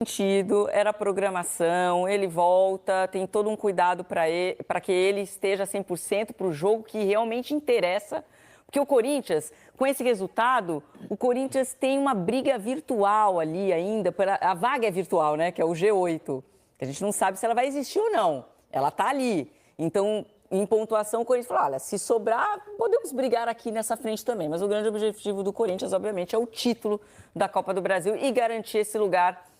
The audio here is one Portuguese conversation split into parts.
Sentido, era programação, ele volta, tem todo um cuidado para que ele esteja 100% para o jogo que realmente interessa. Porque o Corinthians, com esse resultado, o Corinthians tem uma briga virtual ali ainda. A vaga é virtual, né? Que é o G8. A gente não sabe se ela vai existir ou não. Ela está ali. Então, em pontuação, o Corinthians falou, olha, se sobrar, podemos brigar aqui nessa frente também. Mas o grande objetivo do Corinthians, obviamente, é o título da Copa do Brasil e garantir esse lugar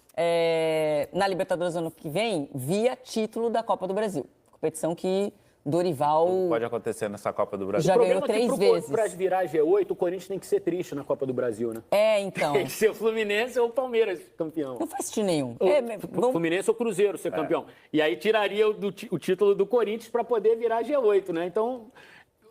na Libertadores ano que vem, via título da Copa do Brasil. Competição que Dorival... Pode acontecer nessa Copa do Brasil. Já ganhou 3 vezes. Para virar G8, o Corinthians tem que ser triste na Copa do Brasil, né? Então. Tem que ser o Fluminense ou o Palmeiras campeão. Não faz sentido nenhum. Fluminense ou Cruzeiro ser campeão. E aí tiraria o título do Corinthians para poder virar G8, né? Então...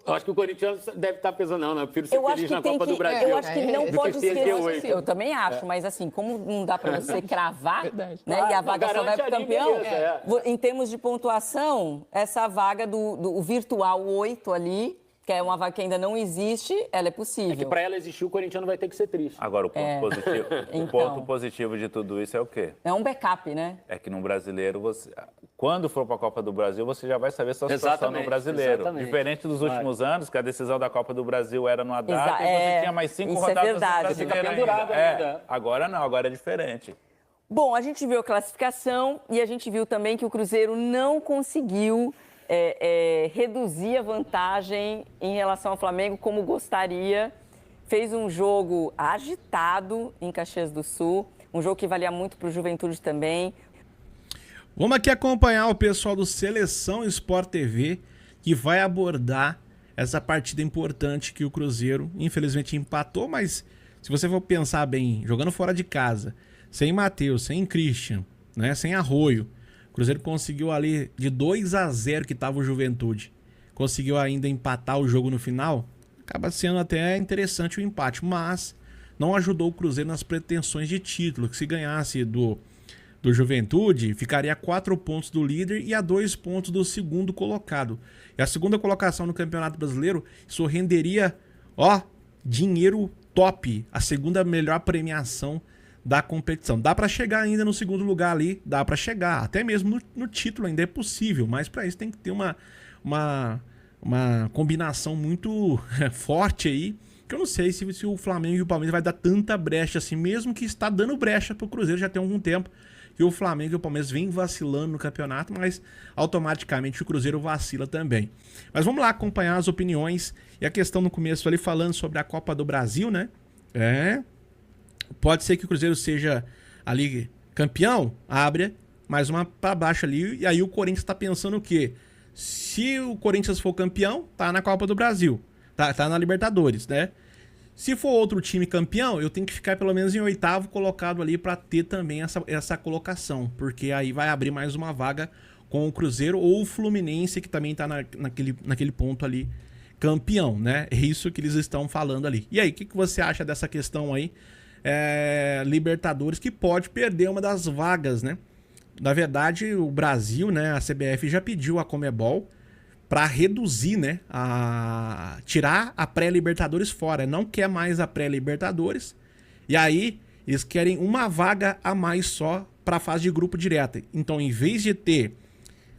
Eu acho que o Corinthians deve estar pensando, não, eu prefiro ser feliz na Copa do Brasil. Eu acho que não pode ser. Eu também acho, É. mas assim, como não dá para você cravar, Verdade. né, e a vaga só vai Garante para o ali, campeão, beleza, em termos de pontuação, essa vaga do virtual 8 ali, que é uma vaga que ainda não existe, ela é possível. É que para ela existir, o corintiano vai ter que ser triste. Agora, o ponto positivo, Então. o ponto positivo de tudo isso é o quê? É um backup, né? É que no brasileiro, quando for para a Copa do Brasil, você já vai saber sua situação no brasileiro. Exatamente. Diferente dos últimos anos, que a decisão da Copa do Brasil era no Haddad, e você tinha mais 5 isso rodadas é verdade. no brasileiro Fica pendurado ainda. Agora não, agora é diferente. Bom, a gente viu a classificação e a gente viu também que o Cruzeiro não conseguiu reduzir a vantagem em relação ao Flamengo como gostaria. Fez um jogo agitado em Caxias do Sul, um jogo que valia muito para o Juventude também. Vamos aqui acompanhar o pessoal do Seleção Sport TV, que vai abordar essa partida importante que o Cruzeiro, infelizmente, empatou, mas se você for pensar bem, jogando fora de casa, sem Matheus, sem Christian, né, sem Arroio, o Cruzeiro conseguiu ali de 2-0 que estava o Juventude, conseguiu ainda empatar o jogo no final, acaba sendo até interessante o empate, mas não ajudou o Cruzeiro nas pretensões de título, que se ganhasse do Juventude, ficaria a 4 pontos do líder e a 2 pontos do segundo colocado. E a segunda colocação no Campeonato Brasileiro, isso renderia, dinheiro top, a segunda melhor premiação da competição. Dá para chegar ainda no segundo lugar ali, dá para chegar, até mesmo no título ainda é possível, mas para isso tem que ter uma combinação muito forte aí, que eu não sei se o Flamengo e o Palmeiras vai dar tanta brecha assim, mesmo que está dando brecha pro Cruzeiro já tem algum tempo, que o Flamengo e o Palmeiras vêm vacilando no campeonato, mas automaticamente o Cruzeiro vacila também. Mas vamos lá acompanhar as opiniões e a questão no começo ali falando sobre a Copa do Brasil, né? Pode ser que o Cruzeiro seja ali campeão, abre mais uma para baixo ali, e aí o Corinthians tá pensando o quê? Se o Corinthians for campeão, tá na Copa do Brasil, tá na Libertadores, né? Se for outro time campeão, eu tenho que ficar pelo menos em 8º colocado ali para ter também essa colocação, porque aí vai abrir mais uma vaga com o Cruzeiro ou o Fluminense, que também tá naquele ponto ali, campeão, né? É isso que eles estão falando ali. E aí, o que você acha dessa questão aí? Libertadores, que pode perder uma das vagas, né? Na verdade, o Brasil, né, a CBF já pediu a Conmebol para reduzir, né, tirar a pré-Libertadores fora, não quer mais a pré-Libertadores, e aí eles querem uma vaga a mais só para a fase de grupo direta. Então, em vez de ter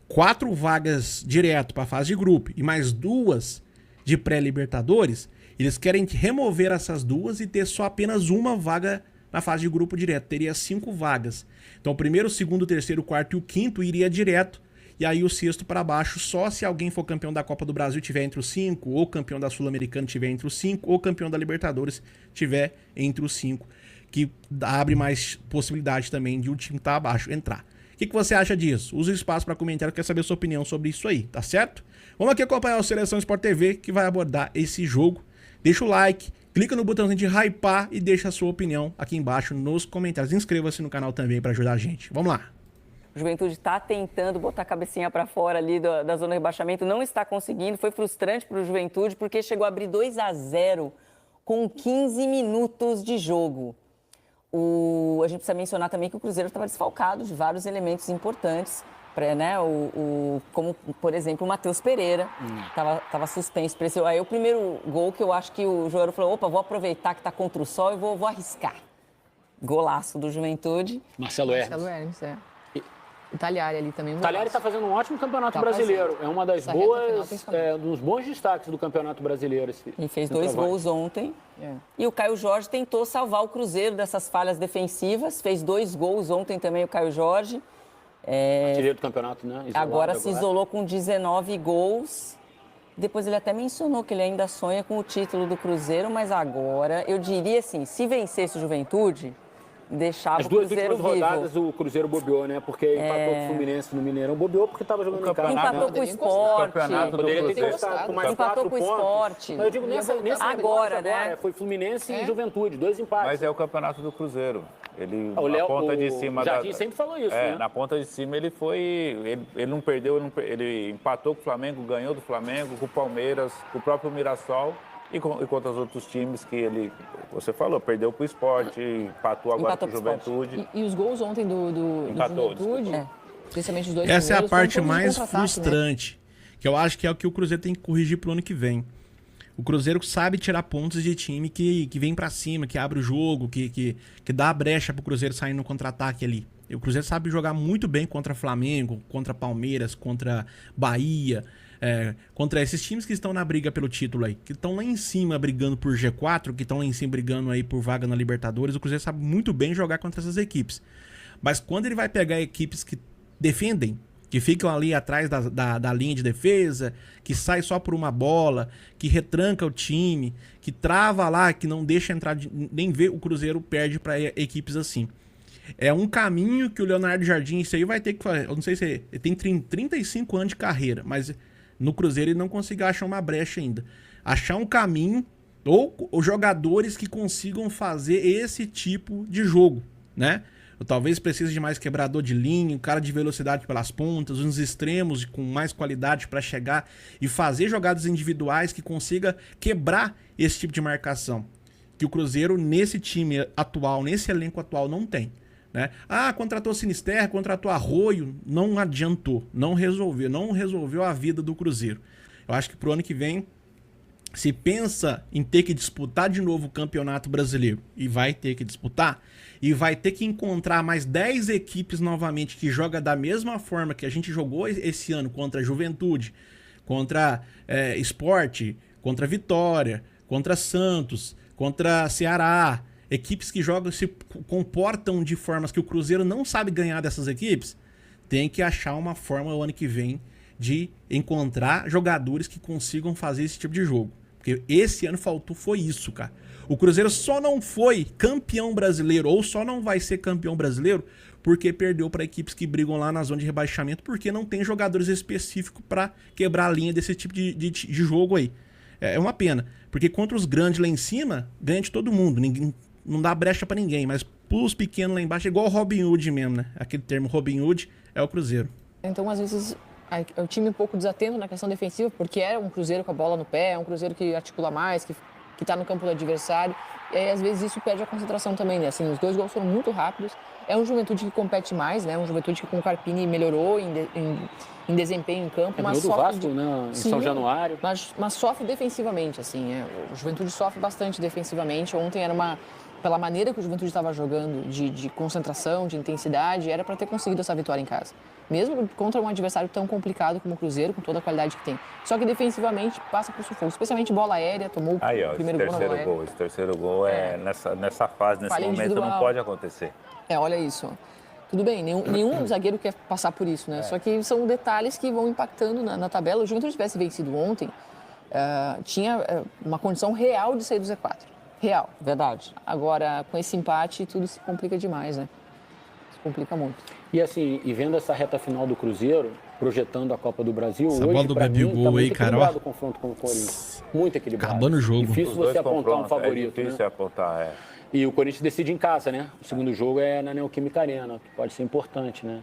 4 vagas direto para a fase de grupo e mais 2 de pré-Libertadores, eles querem remover essas 2 e ter só apenas uma vaga na fase de grupo direto. Teria 5 vagas. Então, o primeiro, o segundo, o terceiro, o quarto e o quinto iria direto. E aí o sexto para baixo, só se alguém for campeão da Copa do Brasil tiver entre os 5, ou campeão da Sul-Americana tiver entre os 5, ou campeão da Libertadores tiver entre os 5, que abre mais possibilidade também de o time que tá abaixo entrar. O que você acha disso? Use o espaço para comentário, quero saber a sua opinião sobre isso aí, tá certo? Vamos aqui acompanhar o Seleção Sport TV, que vai abordar esse jogo. Deixa o like, clica no botãozinho de hypar e deixa a sua opinião aqui embaixo nos comentários. Inscreva-se no canal também para ajudar a gente. Vamos lá. O Juventude está tentando botar a cabecinha para fora ali da zona de rebaixamento, não está conseguindo. Foi frustrante para o Juventude porque chegou a abrir 2-0 com 15 minutos de jogo. A gente precisa mencionar também que o Cruzeiro estava desfalcado de vários elementos importantes, né? Como, por exemplo, o Matheus Pereira estava suspenso. Aí o primeiro gol que eu acho que o jogador falou, opa, vou aproveitar que está contra o sol e vou arriscar. Golaço do Juventude. Marcelo Hermes. Marcelo Hermes, O Talhari ali também. O Talhari está fazendo um ótimo campeonato brasileiro. É uma das dos bons destaques do campeonato brasileiro. Ele fez 2 gols ontem. E o Caio Jorge tentou salvar o Cruzeiro dessas falhas defensivas. Fez 2 gols ontem também o Caio Jorge. Artilheiro do campeonato, né? Agora se isolou com 19 gols. Depois ele até mencionou que ele ainda sonha com o título do Cruzeiro, mas agora, eu diria assim, se vencesse o Juventude, deixava o Cruzeiro vivo. As 2 últimas rodadas o Cruzeiro bobeou, né? Porque empatou com o Fluminense no Mineirão. Bobeou porque estava jogando em casa. Empatou com o Sport. Poderia ter gostado com mais 4 pontos. Empatou com o Sport. Eu digo, nesse agora, né? Foi Fluminense e Juventude, 2 empates. Mas é o campeonato do Cruzeiro. Ele, na ponta de cima o Jardim sempre falou isso, né? Na ponta de cima ele foi... Ele não perdeu, ele empatou com o Flamengo, ganhou do Flamengo, com o Palmeiras, com o próprio Mirassol. E contra os outros times que ele, você falou, perdeu para o Sport, empatou agora com o Juventude. E os gols ontem do Juventude, especialmente os 2 primeiros... Essa é a parte mais frustrante, né? Que eu acho que é o que o Cruzeiro tem que corrigir pro ano que vem. O Cruzeiro sabe tirar pontos de time que vem para cima, que abre o jogo, que dá a brecha pro Cruzeiro sair no contra-ataque ali. E o Cruzeiro sabe jogar muito bem contra Flamengo, contra Palmeiras, contra Bahia... contra esses times que estão na briga pelo título aí, que estão lá em cima brigando por G4, que estão lá em cima brigando aí por vaga na Libertadores, o Cruzeiro sabe muito bem jogar contra essas equipes. Mas quando ele vai pegar equipes que defendem, que ficam ali atrás da linha de defesa, que sai só por uma bola, que retranca o time, que trava lá, que não deixa entrar, nem ver, o Cruzeiro perde para equipes assim. É um caminho que o Leonardo Jardim, isso aí vai ter que fazer. Eu não sei se ele tem 35 anos de carreira, mas no Cruzeiro ele não conseguiu achar uma brecha ainda. Achar um caminho ou jogadores que consigam fazer esse tipo de jogo, né? Ou talvez precise de mais quebrador de linha, um cara de velocidade pelas pontas, uns extremos com mais qualidade para chegar e fazer jogadas individuais que consiga quebrar esse tipo de marcação. Que o Cruzeiro, nesse time atual, nesse elenco atual, não tem. Né? Contratou Sinisterra, contratou Arroio, não adiantou, não resolveu a vida do Cruzeiro. Eu acho que pro ano que vem, se pensa em ter que disputar de novo o Campeonato Brasileiro, e vai ter que disputar, e vai ter que encontrar mais 10 equipes novamente que jogam da mesma forma que a gente jogou esse ano contra a Juventude, contra Sport, contra Vitória, contra Santos, contra Ceará, equipes que jogam, se comportam de formas que o Cruzeiro não sabe ganhar dessas equipes, tem que achar uma forma o ano que vem de encontrar jogadores que consigam fazer esse tipo de jogo. Porque esse ano faltou foi isso, cara. O Cruzeiro só não foi campeão brasileiro, ou só não vai ser campeão brasileiro, porque perdeu para equipes que brigam lá na zona de rebaixamento, porque não tem jogadores específicos para quebrar a linha desse tipo de jogo aí. É uma pena, porque contra os grandes lá em cima, ganha de todo mundo, ninguém... Não dá brecha pra ninguém, mas pros pequenos lá embaixo é igual o Robin Hood mesmo, né? Aquele termo Robin Hood é o Cruzeiro. Então, às vezes, é o time um pouco desatento na questão defensiva, porque é um Cruzeiro com a bola no pé, é um Cruzeiro que articula mais, que tá no campo do adversário. E aí, às vezes, isso perde a concentração também, né? Assim, os 2 gols foram muito rápidos. É um Juventude que compete mais, né? Um Juventude que com o Carpini melhorou em desempenho em campo. Mas sofre Vasco, né? Em São Januário. Mas sofre defensivamente, assim. O Juventude sofre bastante defensivamente. Ontem era pela maneira que o Juventude estava jogando, de concentração, de intensidade, era para ter conseguido essa vitória em casa. Mesmo contra um adversário tão complicado como o Cruzeiro, com toda a qualidade que tem. Só que defensivamente passa por sufoco, especialmente bola aérea, tomou o primeiro gol na bola aérea. Esse terceiro gol é nessa fase, nesse momento, individual. Não pode acontecer. Olha isso. Tudo bem, nenhum zagueiro quer passar por isso, né? Só que são detalhes que vão impactando na tabela. O Juventude tivesse vencido ontem, tinha uma condição real de sair do Z4. Real. Verdade. Agora, com esse empate, tudo se complica demais, né? Se complica muito. E assim, vendo essa reta final do Cruzeiro, projetando a Copa do Brasil, essa hoje, bola do pra mim, tá muito equilibrado o confronto com o Corinthians. Muito equilibrado. Acabando o jogo. Difícil você apontar um favorito, É difícil apontar, E o Corinthians decide em casa, né? O segundo jogo é na Neoquímica Arena, que pode ser importante, né?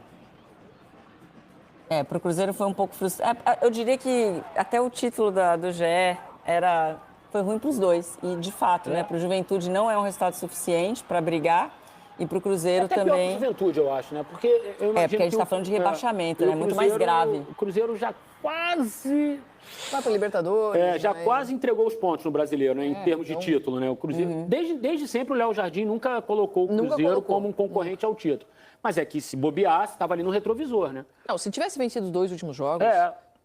Para o Cruzeiro foi um pouco frustrante. Eu diria que até o título do GE foi ruim para os dois. E, de fato, né, para o Juventude não é um resultado suficiente para brigar. E para o Cruzeiro até também. Pior pro Juventude, eu acho, né? Porque eu imagino porque a gente está falando de rebaixamento, né? Muito mais grave. O Cruzeiro já quase... Vai para Libertadores. já quase entregou os pontos no Brasileiro, né? Em termos então... de título, né? O Cruzeiro, desde sempre o Léo Jardim nunca colocou o Cruzeiro como um concorrente ao título. Mas é que se bobeasse, estava ali no retrovisor, né? Não, se tivesse vencido os 2 últimos jogos,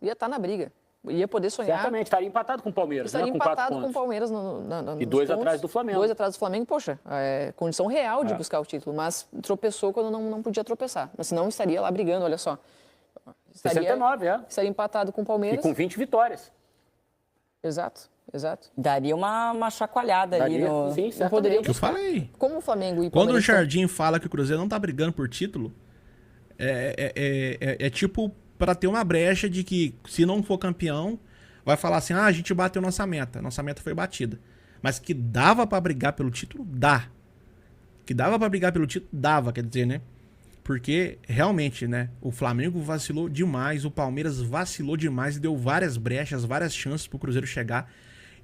ia estar na briga. Ia poder sonhar. Certamente, estaria empatado com o Palmeiras. Estaria né? empatado com o Palmeiras e 2 atrás do Flamengo. 2 atrás do Flamengo, poxa, condição real de buscar o título, mas tropeçou quando não podia tropeçar. Mas senão estaria lá brigando, olha só. 69, Estaria empatado com o Palmeiras. E com 20 vitórias. Exato. Daria uma chacoalhada ali no... Sim, não poderia que eu falei. Como o Flamengo e o Quando o Palmeiras Jardim fala que o Cruzeiro não tá brigando por título, é tipo para ter uma brecha de que se não for campeão, vai falar assim, a gente bateu nossa meta foi batida. Mas que dava para brigar pelo título, dá. Que dava para brigar pelo título, dava, quer dizer, né? Porque realmente, né, o Flamengo vacilou demais, o Palmeiras vacilou demais e deu várias brechas, várias chances pro Cruzeiro chegar.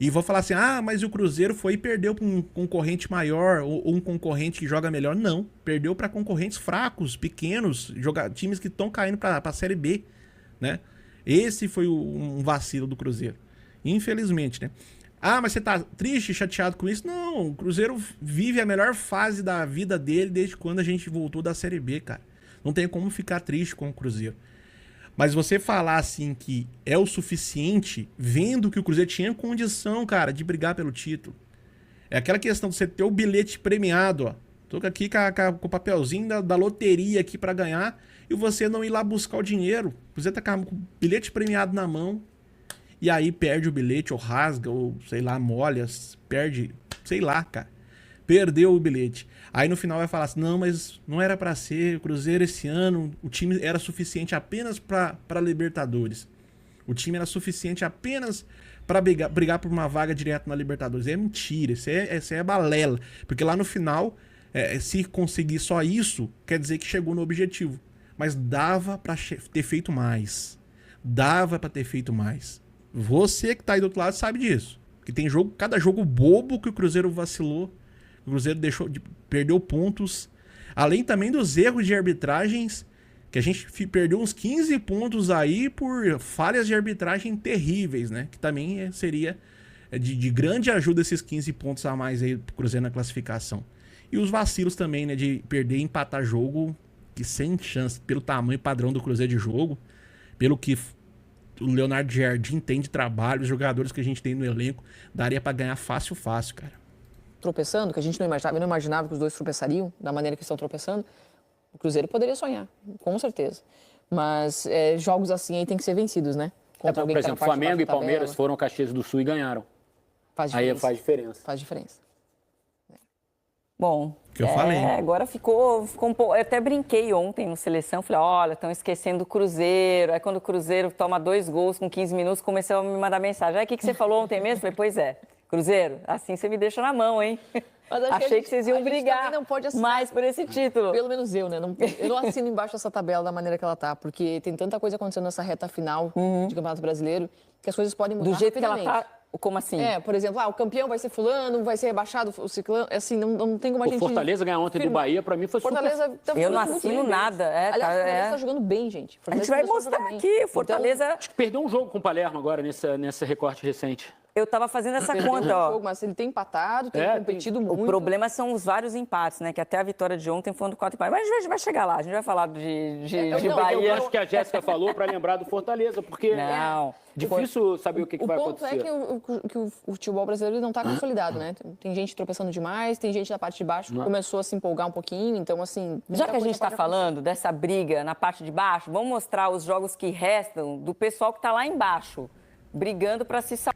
E vou falar assim, mas o Cruzeiro foi e perdeu para um concorrente maior ou um concorrente que joga melhor. Não, perdeu para concorrentes fracos, pequenos, times que estão caindo para a Série B, né? Esse foi um vacilo do Cruzeiro, infelizmente, né? Mas você tá triste, chateado com isso? Não, o Cruzeiro vive a melhor fase da vida dele desde quando a gente voltou da Série B, cara. Não tem como ficar triste com o Cruzeiro. Mas você falar assim que é o suficiente, vendo que o Cruzeiro tinha condição, cara, de brigar pelo título. É aquela questão de você ter o bilhete premiado, ó. Tô aqui com o papelzinho da loteria aqui pra ganhar e você não ir lá buscar o dinheiro. Você tá com o bilhete premiado na mão e aí perde o bilhete ou rasga ou, sei lá, molha, perde, sei lá, cara. Perdeu o bilhete. Aí no final vai falar assim, não, mas não era pra ser, o Cruzeiro esse ano, o time era suficiente apenas pra Libertadores. O time era suficiente apenas pra brigar por uma vaga direto na Libertadores. É mentira, isso é balela. Porque lá no final, se conseguir só isso, quer dizer que chegou no objetivo. Mas dava pra ter feito mais. Dava pra ter feito mais. Você que tá aí do outro lado sabe disso. Que tem cada jogo bobo que o Cruzeiro vacilou. O Cruzeiro perdeu pontos. Além também dos erros de arbitragens, que a gente perdeu uns 15 pontos aí por falhas de arbitragem terríveis, né? Que também seria de grande ajuda esses 15 pontos a mais aí pro Cruzeiro na classificação. E os vacilos também, né? De perder e empatar jogo que sem chance, pelo tamanho e padrão do Cruzeiro de jogo, pelo que o Leonardo Jardim tem de trabalho, os jogadores que a gente tem no elenco, daria pra ganhar fácil, cara. Tropeçando, que a gente não imaginava, eu não imaginava que os dois tropeçariam da maneira que estão tropeçando, o Cruzeiro poderia sonhar, com certeza. Mas jogos assim aí tem que ser vencidos, né? Contra alguém, por exemplo, Flamengo e Palmeiras foram ao Caxias do Sul e ganharam. Aí faz diferença. Faz diferença. Bom, que eu falei. Agora ficou um pouco... Eu até brinquei ontem no Seleção, falei, olha, estão esquecendo o Cruzeiro. Aí quando o Cruzeiro toma 2 gols com 15 minutos, começou a me mandar mensagem. O que você falou ontem mesmo? Falei, pois é. Cruzeiro, assim você me deixa na mão, hein? Achei que vocês iam brigar mais por esse título. Pelo menos eu, né? Eu não assino embaixo dessa tabela da maneira que ela tá, porque tem tanta coisa acontecendo nessa reta final de Campeonato Brasileiro que as coisas podem mudar do jeito rapidamente. Que ela tá, como assim? Por exemplo, o campeão vai ser fulano, vai ser rebaixado o ciclano, assim, não tem como a gente... O Fortaleza ganhar ontem do Bahia, pra mim foi Fortaleza super... Eu não assino nada. Aliás, o Fortaleza tá jogando bem, gente. A gente vai mostrar aqui, Fortaleza... Então, acho que perdeu um jogo com o Palermo agora, nesse recorte recente. Eu tava fazendo essa conta, ó. Mas ele tem empatado, tem competido muito. O problema são os vários empates, né? Que até a vitória de ontem foi um 4 empates. Mas a gente vai chegar lá, a gente vai falar de Bahia. Eu acho que a Jéssica falou para lembrar do Fortaleza, porque é difícil saber o que vai acontecer. O ponto é que o futebol brasileiro não tá consolidado, né? Tem gente tropeçando demais, tem gente da parte de baixo que começou a se empolgar um pouquinho, então assim... Já que a gente está falando dessa briga na parte de baixo, vamos mostrar os jogos que restam do pessoal que tá lá embaixo, brigando para se salvar.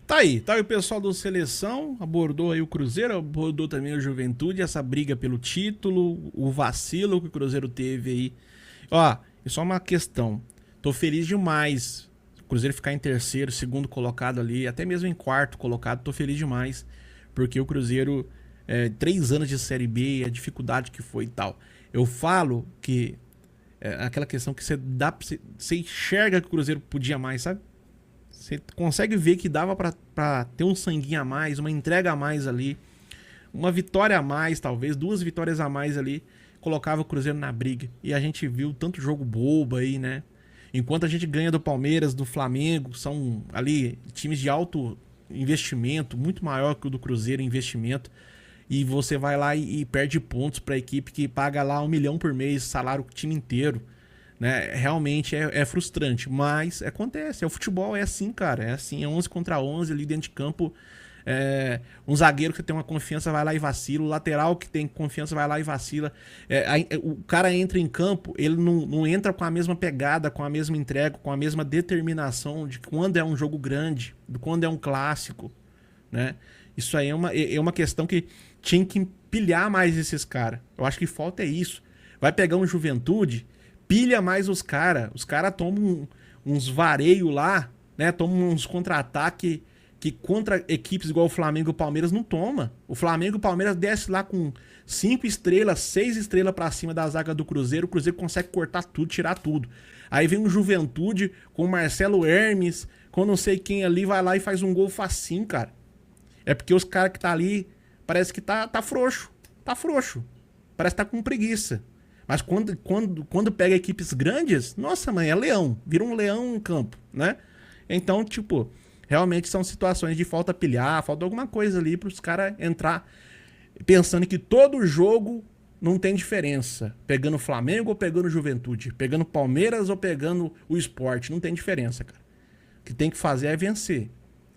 Tá aí o pessoal do Seleção, abordou aí o Cruzeiro, abordou também o Juventude, essa briga pelo título, o vacilo que o Cruzeiro teve aí. Ó, é só uma questão, tô feliz demais, o Cruzeiro ficar em terceiro, segundo colocado ali, até mesmo em quarto colocado, tô feliz demais, porque o Cruzeiro, 3 anos de Série B, a dificuldade que foi e tal. Eu falo que, aquela questão que você enxerga que o Cruzeiro podia mais, sabe? Você consegue ver que dava pra ter um sanguinho a mais, uma entrega a mais ali. uma vitória a mais, talvez, 2 vitórias a mais ali, colocava o Cruzeiro na briga. E a gente viu tanto jogo bobo aí, né? Enquanto a gente ganha do Palmeiras, do Flamengo, são ali times de alto investimento, muito maior que o do Cruzeiro em investimento, e você vai lá e perde pontos para a equipe que paga lá 1 milhão por mês, salário o time inteiro, né? Realmente é frustrante, mas acontece, o futebol é assim, cara, é assim, é 11 contra 11 ali dentro de campo. Um zagueiro que tem uma confiança vai lá e vacila, o lateral que tem confiança vai lá e vacila, o cara entra em campo, ele não entra com a mesma pegada, com a mesma entrega, com a mesma determinação de quando é um jogo grande, de quando é um clássico, né? Isso aí é uma questão que tinha que empilhar mais esses caras. Eu acho que falta é isso. Vai pegar um Juventude, pilha mais os caras tomam uns vareios lá, né? Tomam uns contra-ataque que contra equipes igual o Flamengo e o Palmeiras não toma. O Flamengo e o Palmeiras desce lá com 5 estrelas, 6 estrelas pra cima da zaga do Cruzeiro. O Cruzeiro consegue cortar tudo, tirar tudo. Aí vem o Juventude com o Marcelo Hermes, com não sei quem ali, vai lá e faz um gol facinho, cara. É porque os caras que tá ali, parece que tá frouxo. Tá frouxo. Parece que tá com preguiça. Mas quando pega equipes grandes, nossa, mãe, é leão. Vira um leão em campo, né? Então, tipo, realmente são situações de falta pilhar, falta alguma coisa ali para os caras entrar pensando que todo jogo não tem diferença. Pegando Flamengo ou pegando Juventude. Pegando Palmeiras ou pegando o Sport. Não tem diferença, cara. O que tem que fazer é vencer.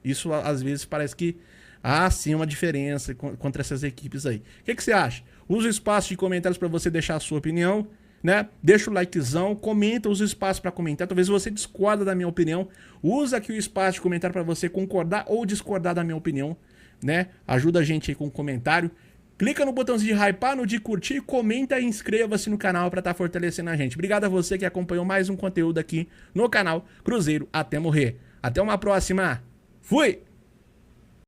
Isso, às vezes, parece que há sim uma diferença contra essas equipes aí. O que você acha? Usa o espaço de comentários para você deixar a sua opinião, né? Deixa o likezão, comenta, usa o espaço para comentar. Talvez você discorda da minha opinião. Usa aqui o espaço de comentário para você concordar ou discordar da minha opinião, né? Ajuda a gente aí com o comentário. Clica no botãozinho de hypar, no de curtir, comenta e inscreva-se no canal para estar fortalecendo a gente. Obrigado a você que acompanhou mais um conteúdo aqui no canal Cruzeiro Até Morrer. Até uma próxima. Fui!